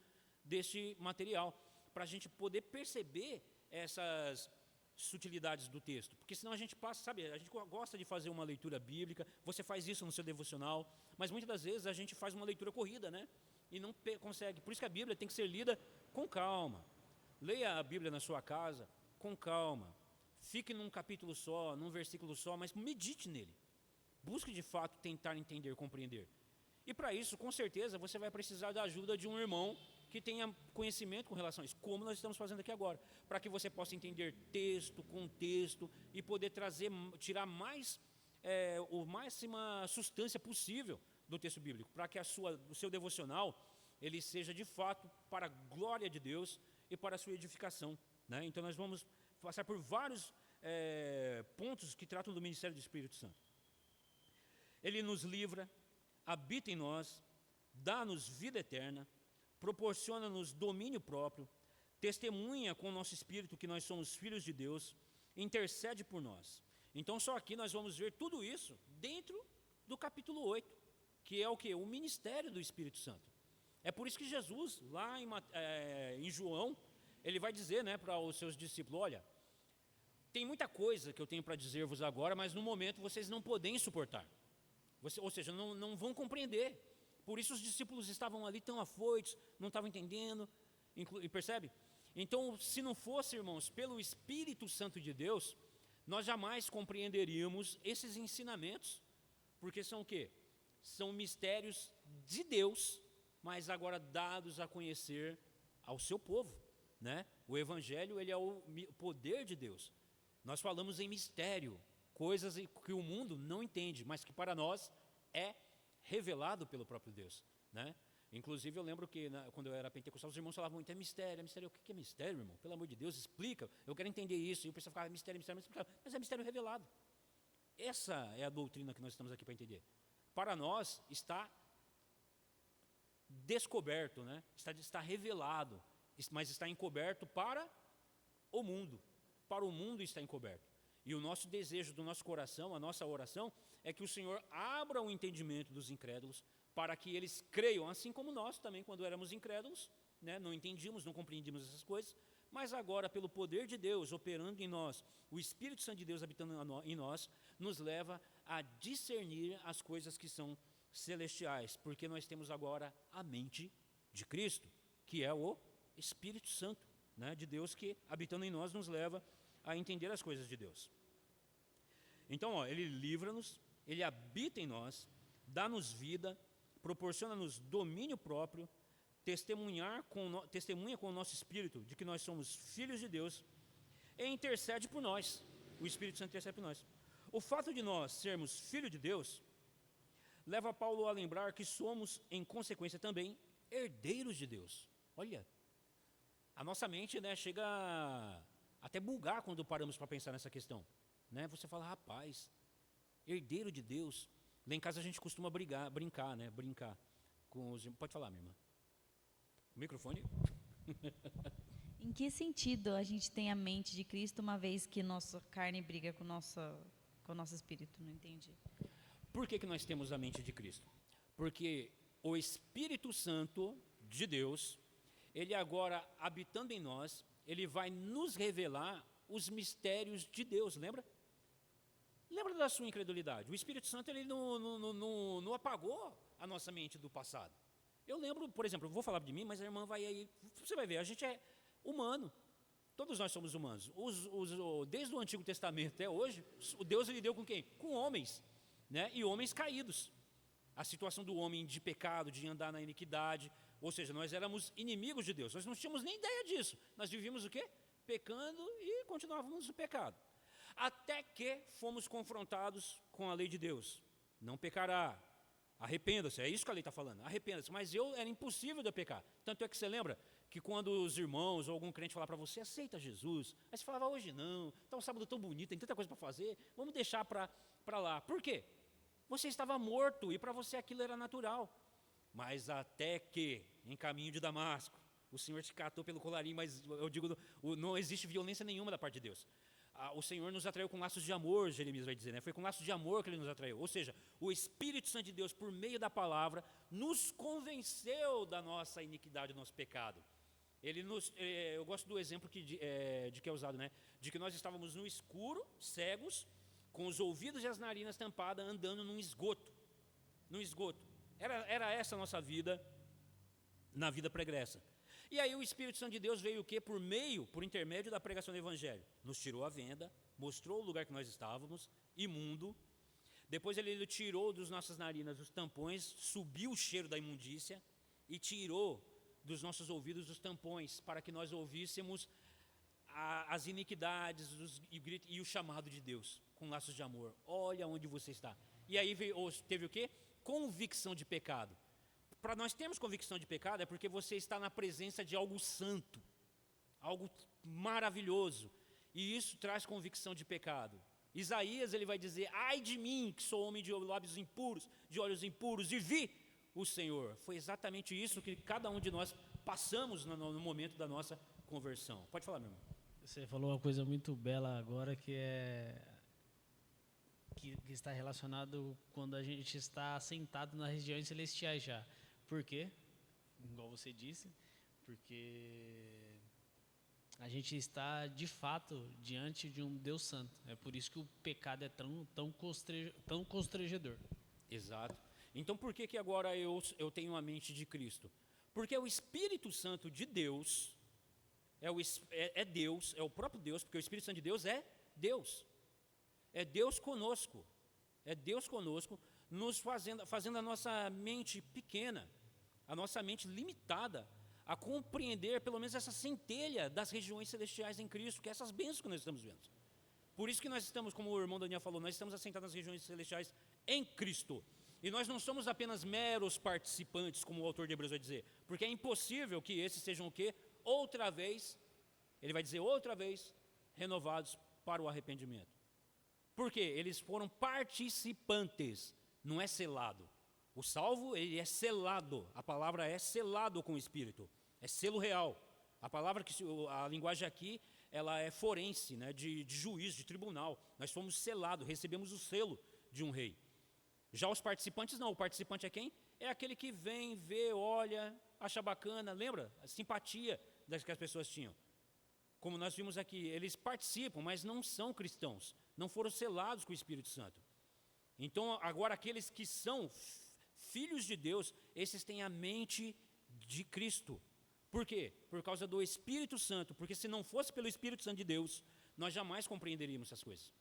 deste material, para a gente poder perceber essas sutilidades do texto, porque senão a gente passa, sabe, a gente gosta de fazer uma leitura bíblica, você faz isso no seu devocional, mas muitas das vezes a gente faz uma leitura corrida, né, e não consegue. Por isso que a Bíblia tem que ser lida com calma. Leia a Bíblia na sua casa com calma, fique num capítulo só, num versículo só, mas medite nele, busque de fato tentar entender, compreender. E para isso, com certeza, você vai precisar da ajuda de um irmão que tenha conhecimento com relação a isso, como nós estamos fazendo aqui agora, para que você possa entender texto, contexto e poder tirar a máxima substância possível do texto bíblico, para que o seu devocional ele seja de fato para a glória de Deus e para a sua edificação, né? Então nós vamos passar por vários pontos que tratam do ministério do Espírito Santo. Ele nos livra, habita em nós, dá-nos vida eterna, proporciona-nos domínio próprio, testemunha com o nosso espírito que nós somos filhos de Deus, intercede por nós. Então, só aqui nós vamos ver tudo isso dentro do capítulo 8, que é o quê? O ministério do Espírito Santo. É por isso que Jesus, lá em João, ele vai dizer, né, para os seus discípulos, olha, tem muita coisa que eu tenho para dizer-vos agora, mas no momento vocês não podem suportar. Ou seja, não vão compreender. Por isso os discípulos estavam ali tão afoitos, não estavam entendendo, percebe? Então, se não fosse, irmãos, pelo Espírito Santo de Deus, nós jamais compreenderíamos esses ensinamentos, porque são o quê? São mistérios de Deus, mas agora dados a conhecer ao seu povo, né? O Evangelho, ele é o poder de Deus. Nós falamos em mistério, coisas que o mundo não entende, mas que para nós é revelado pelo próprio Deus, né? Inclusive eu lembro que quando eu era pentecostal, os irmãos falavam muito, é mistério, o que é mistério, irmão? Pelo amor de Deus, explica, eu quero entender isso. E o pessoal ficava, mistério, mas é mistério revelado. Essa é a doutrina que nós estamos aqui para entender. Para nós está descoberto, né? Está revelado, mas está encoberto para o mundo. Para o mundo está encoberto. E o nosso desejo do nosso coração, a nossa oração, é que o Senhor abra o entendimento dos incrédulos, para que eles creiam, assim como nós também, quando éramos incrédulos, né, não entendíamos, não compreendíamos essas coisas, mas agora, pelo poder de Deus operando em nós, o Espírito Santo de Deus habitando em nós, nos leva a discernir as coisas que são celestiais, porque nós temos agora a mente de Cristo, que é o Espírito Santo, né, de Deus, que habitando em nós nos leva a entender as coisas de Deus. Então, ele livra-nos, ele habita em nós, dá-nos vida, proporciona-nos domínio próprio, testemunha com o nosso espírito de que nós somos filhos de Deus e intercede por nós. O Espírito Santo intercede por nós. O fato de nós sermos filhos de Deus leva Paulo a lembrar que somos, em consequência também, herdeiros de Deus. Olha, a nossa mente, né, chega a até bugar quando paramos para pensar nessa questão, né? Você fala, rapaz, herdeiro de Deus. Lá em casa a gente costuma brincar com os... Pode falar, minha irmã. O microfone. Em que sentido a gente tem a mente de Cristo, uma vez que nossa carne briga com o nosso espírito? Não entendi. Por que nós temos a mente de Cristo? Porque o Espírito Santo de Deus, ele agora habitando em nós, ele vai nos revelar os mistérios de Deus, lembra? Lembra da sua incredulidade? O Espírito Santo, ele não apagou a nossa mente do passado. Eu lembro, por exemplo, eu vou falar de mim, mas a irmã vai aí, você vai ver, a gente é humano. Todos nós somos humanos. Desde o Antigo Testamento até hoje, o Deus ele deu com quem? Com homens, né? E homens caídos. A situação do homem de pecado, de andar na iniquidade, ou seja, nós éramos inimigos de Deus. Nós não tínhamos nem ideia disso. Nós vivíamos o quê? Pecando e continuávamos no pecado. Até que fomos confrontados com a lei de Deus. Não pecará. Arrependa-se. É isso que a lei está falando. Arrependa-se. Mas era impossível de eu pecar. Tanto é que você lembra que quando os irmãos ou algum crente falar para você, aceita Jesus. Aí você falava, hoje não. Está um sábado tão bonito, tem tanta coisa para fazer. Vamos deixar para lá. Por quê? Você estava morto e para você aquilo era natural. Mas até que, em caminho de Damasco, o Senhor te catou pelo colarinho, mas eu digo, não existe violência nenhuma da parte de Deus. O Senhor nos atraiu com laços de amor, Jeremias vai dizer, né? Foi com laços de amor que Ele nos atraiu. Ou seja, o Espírito Santo de Deus, por meio da palavra, nos convenceu da nossa iniquidade, do nosso pecado. Eu gosto do exemplo de que é usado, né? De que nós estávamos no escuro, cegos, com os ouvidos e as narinas tampadas, andando num esgoto. Num esgoto. Era essa a nossa vida, na vida pregressa. E aí o Espírito Santo de Deus veio o quê? Por intermédio da pregação do Evangelho. Nos tirou a venda, mostrou o lugar que nós estávamos, imundo. Depois ele tirou das nossas narinas os tampões, subiu o cheiro da imundícia e tirou dos nossos ouvidos os tampões, para que nós ouvíssemos as iniquidades e o chamado de Deus, com laços de amor. Olha onde você está. E aí teve o quê? Convicção de pecado. Para nós termos convicção de pecado é porque você está na presença de algo santo, algo maravilhoso, e isso traz convicção de pecado. Isaías ele vai dizer, ai de mim que sou homem de lábios impuros, de olhos impuros, e vi o Senhor. Foi exatamente isso que cada um de nós passamos no momento da nossa conversão. Pode falar, meu irmão. Você falou uma coisa muito bela agora que está relacionado quando a gente está sentado nas regiões celestiais já. Por quê? Igual você disse, porque a gente está de fato diante de um Deus santo. É por isso que o pecado é tão constrangedor. Exato. Então por que agora eu tenho a mente de Cristo? Porque o Espírito Santo de Deus é Deus, é o próprio Deus, porque o Espírito Santo de Deus é Deus. É Deus conosco. É Deus conosco, nos fazendo a nossa mente pequena, a nossa mente limitada, a compreender pelo menos essa centelha das regiões celestiais em Cristo, que é essas bênçãos que nós estamos vendo. Por isso que nós estamos, como o irmão Daniel falou, nós estamos assentados nas regiões celestiais em Cristo. E nós não somos apenas meros participantes, como o autor de Hebreus vai dizer, porque é impossível que esses sejam o quê? Outra vez, ele vai dizer outra vez, renovados para o arrependimento. Por quê? Eles foram participantes, não é selado. O salvo, ele é selado, a palavra é selado com o Espírito, é selo real. A linguagem aqui, ela é forense, né, de juiz, de tribunal. Nós fomos selados, recebemos o selo de um rei. Já os participantes não, o participante é quem? É aquele que vem, vê, olha, acha bacana, lembra? A simpatia das que as pessoas tinham. Como nós vimos aqui, eles participam, mas não são cristãos, não foram selados com o Espírito Santo. Então, agora aqueles que são filhos de Deus, esses têm a mente de Cristo. Por quê? Por causa do Espírito Santo, porque se não fosse pelo Espírito Santo de Deus, nós jamais compreenderíamos essas coisas.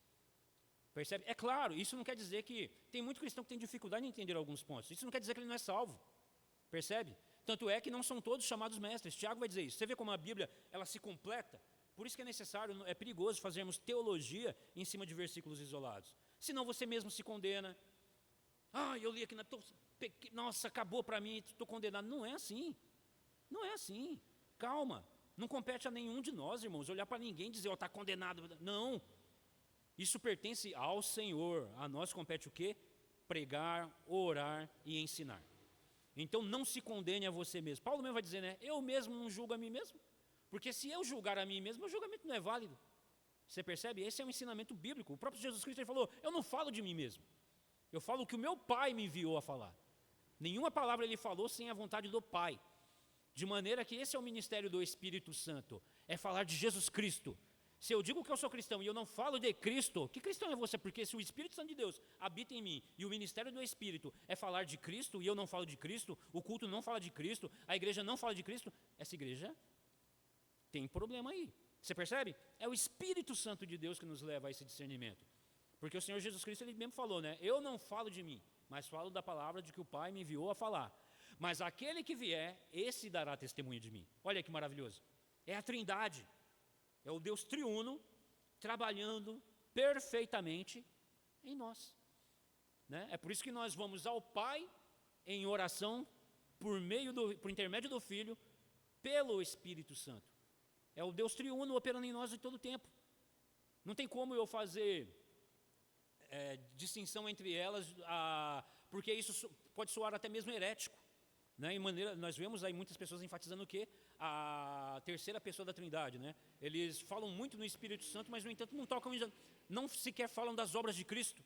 Percebe? É claro, isso não quer dizer que... Tem muito cristão que tem dificuldade em entender alguns pontos. Isso não quer dizer que ele não é salvo. Percebe? Tanto é que não são todos chamados mestres. Tiago vai dizer isso. Você vê como a Bíblia, ela se completa? Por isso que é necessário, é perigoso fazermos teologia em cima de versículos isolados. Senão você mesmo se condena. Eu li aqui, nossa, acabou para mim, estou condenado. Não é assim. Não é assim. Calma. Não compete a nenhum de nós, irmãos, olhar para ninguém e dizer, está condenado. Não. Isso pertence ao Senhor. A nós compete o quê? Pregar, orar e ensinar. Então não se condene a você mesmo. Paulo mesmo vai dizer, né? Eu mesmo não julgo a mim mesmo. Porque se eu julgar a mim mesmo, meu julgamento não é válido. Você percebe? Esse é um ensinamento bíblico. O próprio Jesus Cristo ele falou, eu não falo de mim mesmo. Eu falo o que o meu Pai me enviou a falar. Nenhuma palavra ele falou sem a vontade do Pai. De maneira que esse é o ministério do Espírito Santo. É falar de Jesus Cristo. Se eu digo que eu sou cristão e eu não falo de Cristo, que cristão é você? Porque se o Espírito Santo de Deus habita em mim e o ministério do Espírito é falar de Cristo e eu não falo de Cristo, o culto não fala de Cristo, a igreja não fala de Cristo, essa igreja tem problema aí. Você percebe? É o Espírito Santo de Deus que nos leva a esse discernimento. Porque o Senhor Jesus Cristo, ele mesmo falou, né? Eu não falo de mim, mas falo da palavra de que o Pai me enviou a falar. Mas aquele que vier, esse dará testemunho de mim. Olha que maravilhoso. É a Trindade. É o Deus triuno trabalhando perfeitamente em nós. Né? É por isso que nós vamos ao Pai em oração por intermédio do Filho, pelo Espírito Santo. É o Deus triuno operando em nós de todo o tempo. Não tem como eu fazer distinção entre elas, porque isso pode soar até mesmo herético. Né? Nós vemos aí muitas pessoas enfatizando o quê? A terceira pessoa da Trindade. Né? Eles falam muito no Espírito Santo, mas no entanto não sequer falam das obras de Cristo.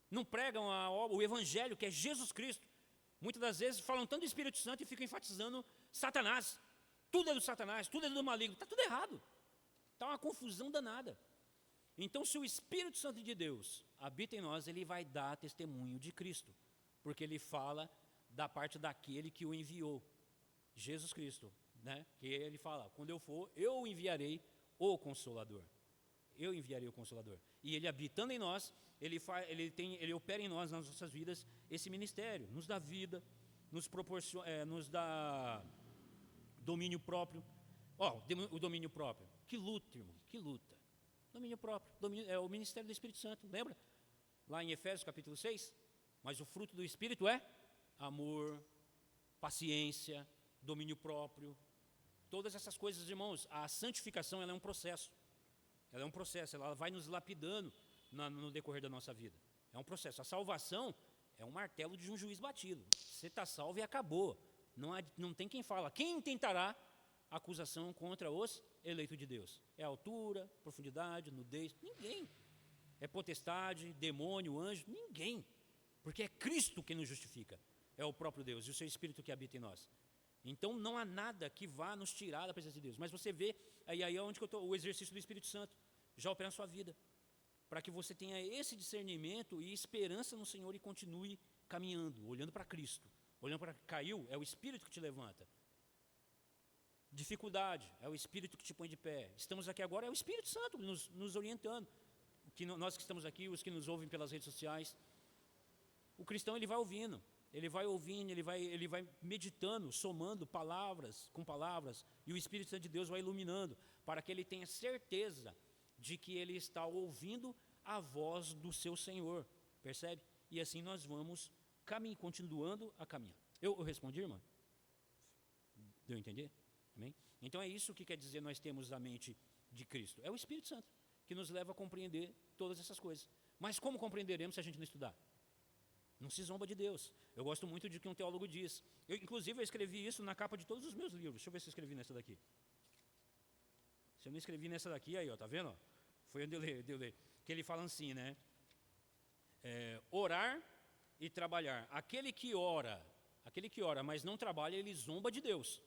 Não pregam o Evangelho, que é Jesus Cristo. Muitas das vezes falam tanto do Espírito Santo e ficam enfatizando Satanás. Tudo é do Satanás, tudo é do maligno. Está tudo errado. Está uma confusão danada. Então, se o Espírito Santo de Deus habita em nós, ele vai dar testemunho de Cristo. Porque ele fala da parte daquele que o enviou, Jesus Cristo. Né? Que ele fala, quando eu for, eu enviarei o Consolador. Eu enviarei o Consolador. E ele habitando em nós, ele opera em nós, nas nossas vidas, esse ministério. Nos dá vida, nos dá domínio próprio. O domínio próprio. Que luta, irmão, que luta. Domínio próprio. É o ministério do Espírito Santo, lembra? Lá em Efésios capítulo 6. Mas o fruto do Espírito é amor, paciência, domínio próprio. Todas essas coisas, irmãos, a santificação ela é um processo. Ela é um processo, ela vai nos lapidando no decorrer da nossa vida. É um processo. A salvação é um martelo de um juiz batido. Você está salvo e acabou. Não tem quem fala. Quem tentará acusação contra os eleitos de Deus? É altura, profundidade, nudez? Ninguém. É potestade, demônio, anjo? Ninguém. Porque é Cristo quem nos justifica. É o próprio Deus e o seu Espírito que habita em nós. Então não há nada que vá nos tirar da presença de Deus. Mas você vê, aí é onde que eu estou, o exercício do Espírito Santo já opera na sua vida. Para que você tenha esse discernimento e esperança no Senhor e continue caminhando, olhando para Cristo. Olhando para caiu, é o Espírito que te levanta. Dificuldade, é o Espírito que te põe de pé. Estamos aqui agora, é o Espírito Santo nos orientando. Nós que estamos aqui, os que nos ouvem pelas redes sociais. O cristão, ele vai ouvindo, ele vai meditando, somando palavras com palavras, e o Espírito Santo de Deus vai iluminando, para que ele tenha certeza de que ele está ouvindo a voz do seu Senhor, percebe? E assim nós vamos continuando a caminhar. Eu respondi, irmã? Deu a entender? Amém? Então é isso que quer dizer nós temos a mente de Cristo. É o Espírito Santo que nos leva a compreender todas essas coisas. Mas como compreenderemos se a gente não estudar? Não se zomba de Deus. Eu gosto muito de que um teólogo diz. Inclusive, eu escrevi isso na capa de todos os meus livros. Deixa eu ver se eu escrevi nessa daqui. Se eu não escrevi nessa daqui, aí, ó, tá vendo? Foi onde eu li. Que ele fala assim, né? Orar e trabalhar. Aquele que ora, mas não trabalha, ele zomba de Deus.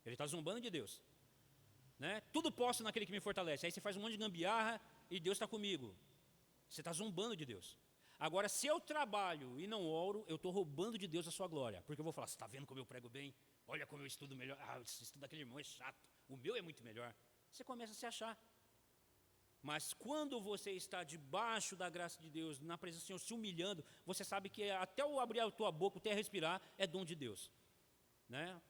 Ele está zombando de Deus. Né? Tudo posso naquele que me fortalece. Aí você faz um monte de gambiarra e Deus está comigo. Você está zombando de Deus. Agora, se eu trabalho e não oro, eu estou roubando de Deus a sua glória. Porque eu vou falar, você está vendo como eu prego bem? Olha como eu estudo melhor. Ah, o estudo daquele irmão é chato. O meu é muito melhor. Você começa a se achar. Mas quando você está debaixo da graça de Deus, na presença do Senhor, se humilhando, você sabe que até eu abrir a tua boca, até respirar, é dom de Deus. Né?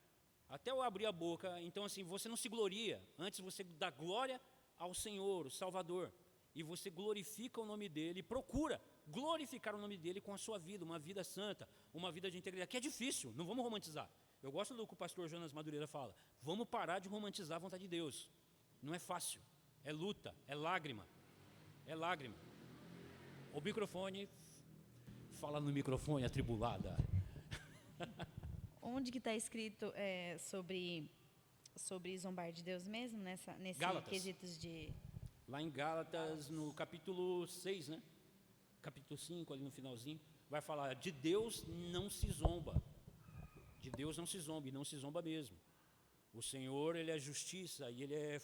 Até eu abrir a boca, então assim, você não se gloria. Antes você dá glória ao Senhor, o Salvador. E você glorifica o nome dEle, procura glorificar o nome dEle com a sua vida, uma vida santa, uma vida de integridade, que é difícil, não vamos romantizar. Eu gosto do que o pastor Jonas Madureira fala, vamos parar de romantizar a vontade de Deus. Não é fácil, é luta, é lágrima. O microfone, fala no microfone, atribulada. Onde que está escrito sobre zombar de Deus mesmo, nesse Gálatas. quesitos de... Lá em Gálatas, no capítulo 6, né? Capítulo 5, ali no finalzinho, vai falar, de Deus não se zomba. De Deus não se zomba, e não se zomba mesmo. O Senhor, Ele é justiça e Ele é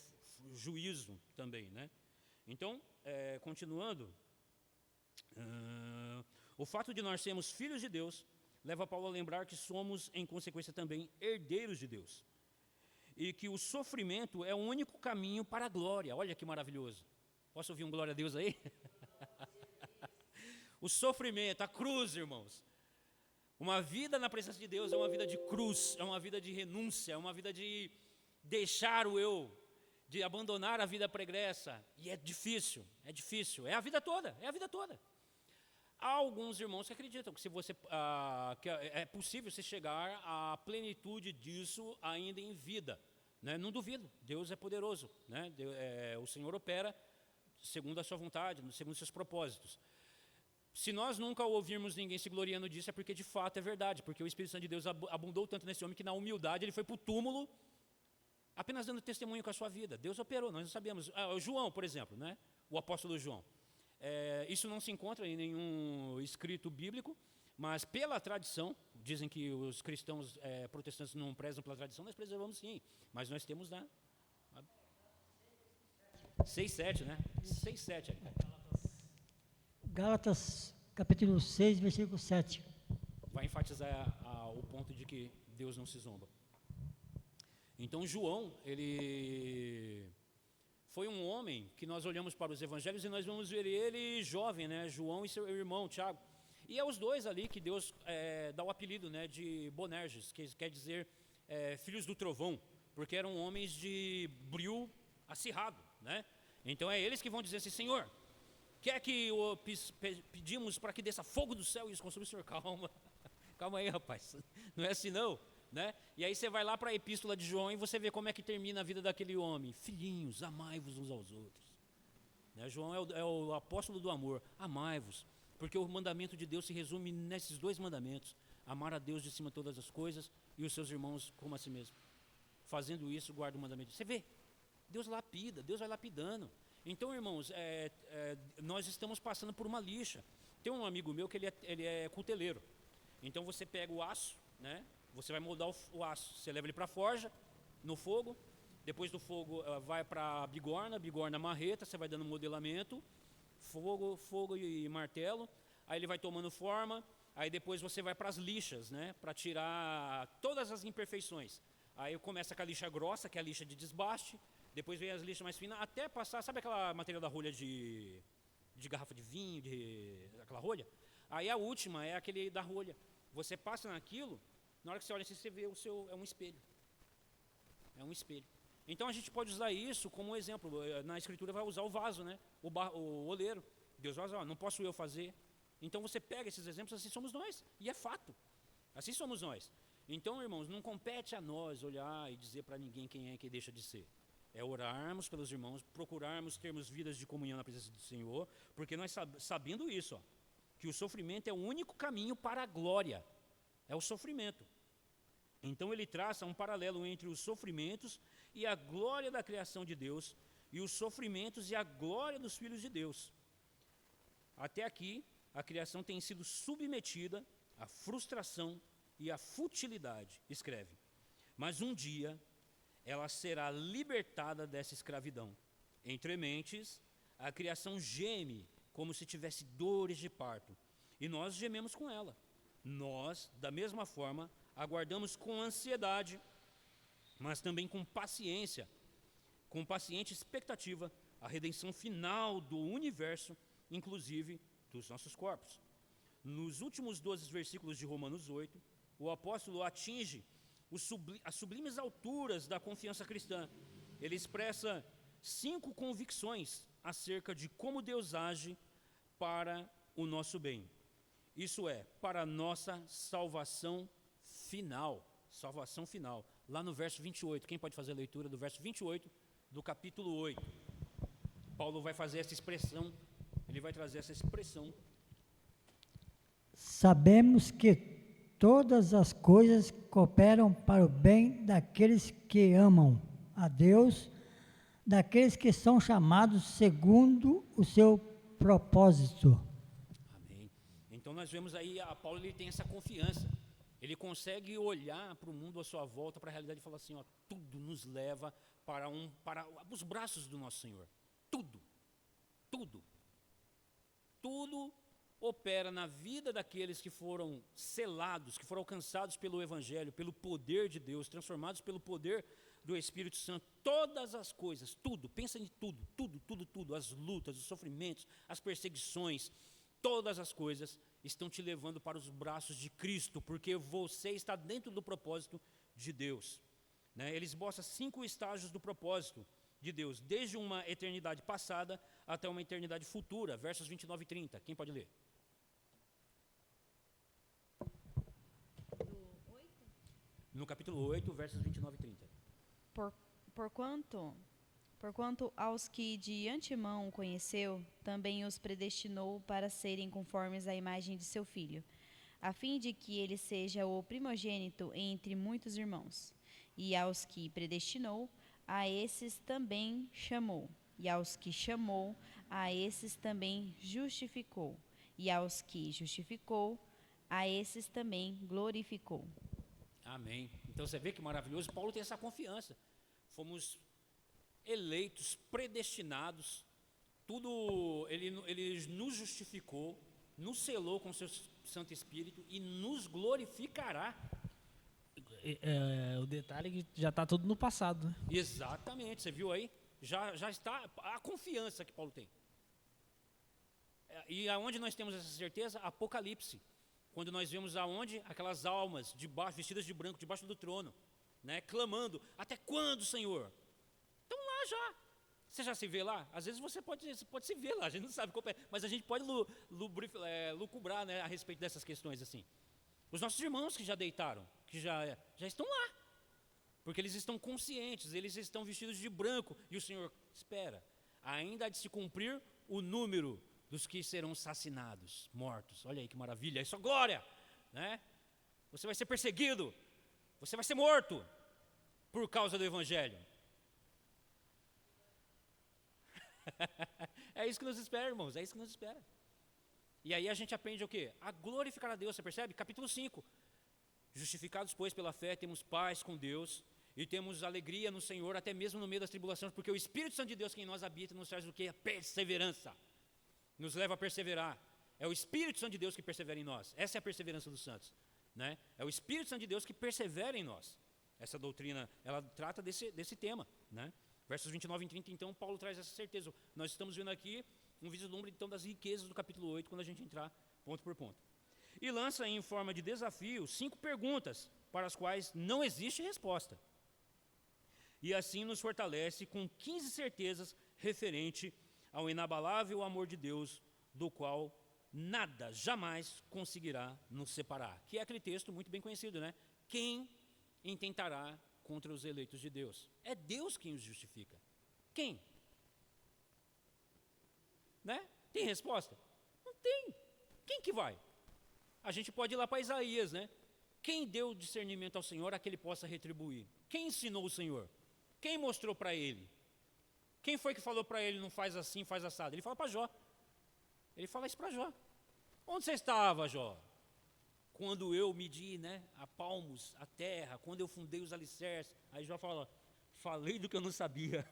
juízo também, né? Então, continuando, o fato de nós sermos filhos de Deus leva Paulo a lembrar que somos, em consequência também, herdeiros de Deus. E que o sofrimento é o único caminho para a glória. Olha que maravilhoso. Posso ouvir um glória a Deus aí? O sofrimento, a cruz, irmãos. Uma vida na presença de Deus é uma vida de cruz, é uma vida de renúncia, é uma vida de deixar o eu, de abandonar a vida pregressa. E é difícil, é a vida toda, Há alguns irmãos que acreditam que, que é possível você chegar à plenitude disso ainda em vida. Né? Não duvido, Deus é poderoso. Né? O Senhor opera segundo a sua vontade, segundo os seus propósitos. Se nós nunca ouvirmos ninguém se gloriando disso, é porque de fato é verdade, porque o Espírito Santo de Deus abundou tanto nesse homem que na humildade ele foi para o túmulo, apenas dando testemunho com a sua vida. Deus operou, nós não sabemos. João, por exemplo, né? O apóstolo João. Isso não se encontra em nenhum escrito bíblico, mas pela tradição, dizem que os cristãos protestantes não prezam pela tradição, nós preservamos sim, mas nós temos 6:7, né? 6:7 ali. Gálatas, capítulo 6, versículo 7. Vai enfatizar o ponto de que Deus não se zomba. Então, João, ele foi um homem que nós olhamos para os evangelhos e nós vamos ver ele jovem, né? João e seu irmão, Tiago. E é os dois ali que Deus dá o apelido, né, de Bonerges, que quer dizer filhos do trovão, porque eram homens de brio acirrado, né? Então, é eles que vão dizer assim, Senhor, quer que pedimos para que desça fogo do céu e os consuma? Senhor, calma aí, rapaz, não é assim não, né? E aí você vai lá para a epístola de João e você vê como é que termina a vida daquele homem. Filhinhos, amai-vos uns aos outros. Né? João é o apóstolo do amor, amai-vos, porque o mandamento de Deus se resume nesses dois mandamentos, amar a Deus de cima de todas as coisas e os seus irmãos como a si mesmo. fazendo isso, guarda o mandamento. Você vê, Deus lapida, Deus vai lapidando. Então, irmãos, nós estamos passando por uma lixa. Tem um amigo meu que ele é cuteleiro. Então você pega o aço, né? Você vai moldar o aço, você leva ele para a forja, no fogo. Depois do fogo vai para a bigorna, marreta, você vai dando modelamento, fogo e martelo. Aí ele vai tomando forma. Aí depois você vai para as lixas, né? Para tirar todas as imperfeições. Aí começa com a lixa grossa, que é a lixa de desbaste. Depois vem as lixas mais finas, até passar, sabe aquela matéria da rolha de garrafa de vinho, aquela rolha? Aí a última é aquele da rolha. Você passa naquilo, na hora que você olha assim, você vê é um espelho. É um espelho. Então a gente pode usar isso como exemplo. Na escritura vai usar o vaso, né? O oleiro. Deus vai usar, não posso eu fazer. Então você pega esses exemplos, assim somos nós. E é fato. Assim somos nós. Então, irmãos, não compete a nós olhar e dizer para ninguém quem é que deixa de ser. É orarmos pelos irmãos, procurarmos termos vidas de comunhão na presença do Senhor, porque nós sabendo isso, que o sofrimento é o único caminho para a glória, é o sofrimento. Então ele traça um paralelo entre os sofrimentos e a glória da criação de Deus, e os sofrimentos e a glória dos filhos de Deus. Até aqui, a criação tem sido submetida à frustração e à futilidade, escreve. Mas um dia ela será libertada dessa escravidão. Entre mentes, a criação geme como se tivesse dores de parto, e nós gememos com ela. Nós, da mesma forma, aguardamos com ansiedade, mas também com paciente expectativa, a redenção final do universo, inclusive dos nossos corpos. Nos últimos 12 versículos de Romanos 8, o apóstolo atinge as sublimes alturas da confiança cristã. Ele expressa 5 convicções acerca de como Deus age para o nosso bem. Isso é, para a nossa salvação final. Salvação final. Lá no verso 28, quem pode fazer a leitura do verso 28 do capítulo 8? Paulo vai fazer essa expressão, ele vai trazer essa expressão. Sabemos que todas as coisas cooperam para o bem daqueles que amam a Deus, daqueles que são chamados segundo o seu propósito. Amém. Então nós vemos aí, Paulo ele tem essa confiança. Ele consegue olhar para o mundo à sua volta, para a realidade e falar assim, tudo nos leva para os braços do nosso Senhor. Tudo opera na vida daqueles que foram selados, que foram alcançados pelo Evangelho, pelo poder de Deus, transformados pelo poder do Espírito Santo. Todas as coisas, tudo, pensa em tudo, as lutas, os sofrimentos, as perseguições, todas as coisas estão te levando para os braços de Cristo, porque você está dentro do propósito de Deus. Né? Ele esboça 5 estágios do propósito de Deus, desde uma eternidade passada até uma eternidade futura, versos 29 e 30. Quem pode ler? No capítulo 8, versos 29 e 30. Porquanto aos que de antemão conheceu, também os predestinou para serem conformes à imagem de seu Filho, a fim de que ele seja o primogênito entre muitos irmãos. E aos que predestinou, a esses também chamou. E aos que chamou, a esses também justificou. E aos que justificou, a esses também glorificou. Amém. Então você vê que maravilhoso, Paulo tem essa confiança. Fomos eleitos, predestinados, tudo, ele nos justificou, nos selou com o seu Santo Espírito e nos glorificará. O detalhe é que já está tudo no passado, né? Exatamente, você viu aí? Já está a confiança que Paulo tem. E aonde nós temos essa certeza? Apocalipse. Quando nós vemos aonde aquelas almas vestidas de branco, debaixo do trono, né, clamando, até quando, Senhor? Estão lá já. Você já se vê lá? Às vezes você pode se ver lá, a gente não sabe como é, mas a gente pode lucubrar, né, a respeito dessas questões assim. Os nossos irmãos que já deitaram, que já estão lá, porque eles estão conscientes, eles estão vestidos de branco, e o Senhor espera, ainda há de se cumprir o número dos que serão assassinados, mortos. Olha aí que maravilha, isso é glória, né? Você vai ser perseguido, você vai ser morto, por causa do Evangelho? É isso que nos espera, irmãos, é isso que nos espera. E aí a gente aprende o quê? A glorificar a Deus, você percebe? Capítulo 5. Justificados, pois, pela fé, temos paz com Deus e temos alegria no Senhor, até mesmo no meio das tribulações, porque o Espírito Santo de Deus que em nós habita nos traz o quê? A perseverança. Nos leva a perseverar. É o Espírito Santo de Deus que persevera em nós. Essa é a perseverança dos santos, né? É o Espírito Santo de Deus que persevera em nós. Essa doutrina, ela trata desse tema, né? Versos 29 e 30, então, Paulo traz essa certeza. Nós estamos vendo aqui um vislumbre, então, das riquezas do capítulo 8, quando a gente entrar ponto por ponto. E lança em forma de desafio 5 perguntas para as quais não existe resposta. E assim nos fortalece com 15 certezas referente ao inabalável amor de Deus, do qual nada jamais conseguirá nos separar. Que é aquele texto muito bem conhecido, né? Quem intentará contra os eleitos de Deus? É Deus quem os justifica. Quem? Né? Tem resposta? Não tem. Quem que vai? A gente pode ir lá para Isaías, né? Quem deu discernimento ao Senhor a que ele possa retribuir? Quem ensinou o Senhor? Quem mostrou para ele? Quem foi que falou para ele, não faz assim, faz assado? Ele fala para Jó. Ele fala isso para Jó. Onde você estava, Jó? Quando eu medi, né, a palmos a terra, quando eu fundei os alicerces. Aí Jó fala, falei do que eu não sabia.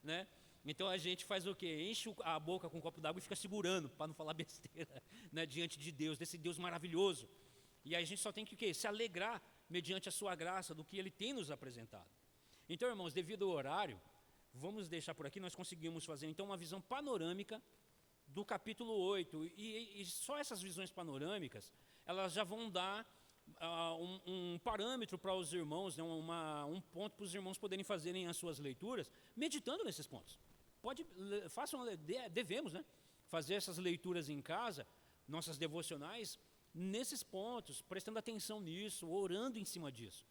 Né? Então a gente faz o quê? Enche a boca com um copo d'água e fica segurando para não falar besteira, né, diante de Deus, desse Deus maravilhoso. E aí a gente só tem que o quê? Se alegrar mediante a sua graça do que Ele tem nos apresentado. Então, irmãos, devido ao horário, vamos deixar por aqui, nós conseguimos fazer então uma visão panorâmica do capítulo 8. E só essas visões panorâmicas, elas já vão dar um parâmetro para os irmãos, né, um ponto para os irmãos poderem fazerem as suas leituras, meditando nesses pontos. Devemos, né, fazer essas leituras em casa, nossas devocionais, nesses pontos, prestando atenção nisso, orando em cima disso,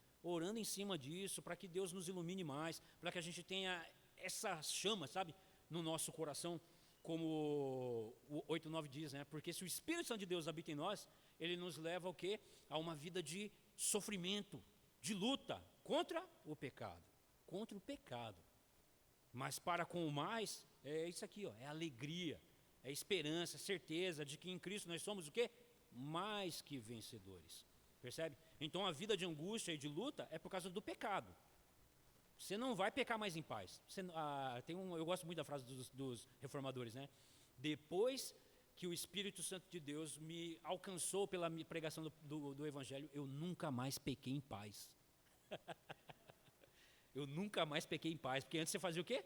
para que Deus nos ilumine mais, para que a gente tenha essa chama, sabe, no nosso coração, como o 8:9 diz, né? Porque se o Espírito Santo de Deus habita em nós, ele nos leva ao quê? A uma vida de sofrimento, de luta contra o pecado, Mas para com o mais, é isso aqui, ó, é alegria, é esperança, certeza de que em Cristo nós somos o quê? Mais que vencedores. Percebe? Então a vida de angústia e de luta é por causa do pecado. Você não vai pecar mais em paz. Eu gosto muito da frase dos reformadores, né? Depois que o Espírito Santo de Deus me alcançou pela pregação do Evangelho, eu nunca mais pequei em paz. Eu nunca mais pequei em paz, porque antes você fazia o quê?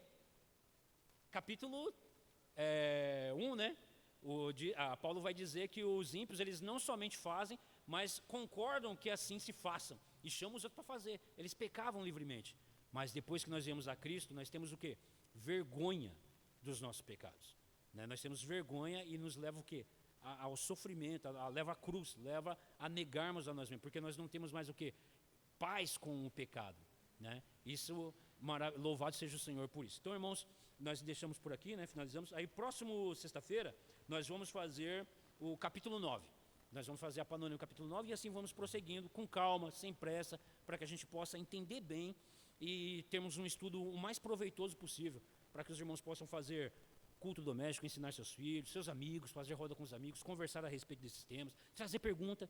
Capítulo 1, né? Paulo vai dizer que os ímpios, eles não somente fazem, mas concordam que assim se façam, e chamam os outros para fazer. Eles pecavam livremente. Mas depois que nós viemos a Cristo, nós temos o quê? Vergonha dos nossos pecados. Né? Nós temos vergonha e nos leva o quê? Ao sofrimento, leva à cruz, leva a negarmos a nós mesmos, porque nós não temos mais o quê? Paz com o pecado. Né? Isso, louvado seja o Senhor por isso. Então, irmãos, nós deixamos por aqui, né? Finalizamos. Aí, próximo sexta-feira, nós vamos fazer o capítulo 9. Nós vamos fazer a panorama do capítulo 9 e assim vamos prosseguindo com calma, sem pressa, para que a gente possa entender bem e termos um estudo o mais proveitoso possível, para que os irmãos possam fazer culto doméstico, ensinar seus filhos, seus amigos, fazer roda com os amigos, conversar a respeito desses temas, traz pergunta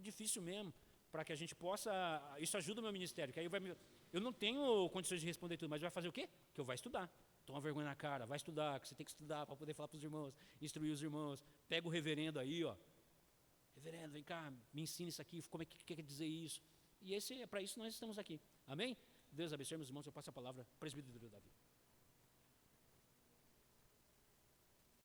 difícil mesmo, para que a gente possa, isso ajuda o meu ministério, que aí eu não tenho condições de responder tudo, mas vai fazer o quê? Que eu vou estudar. Toma vergonha na cara, vai estudar, que você tem que estudar para poder falar para os irmãos, instruir os irmãos. Pega o reverendo aí, ó. Reverendo, vem cá, me ensina isso aqui, como é que quer dizer isso? E para isso nós estamos aqui. Amém? Deus abençoe, meus irmãos, eu passo a palavra, presbítero Davi.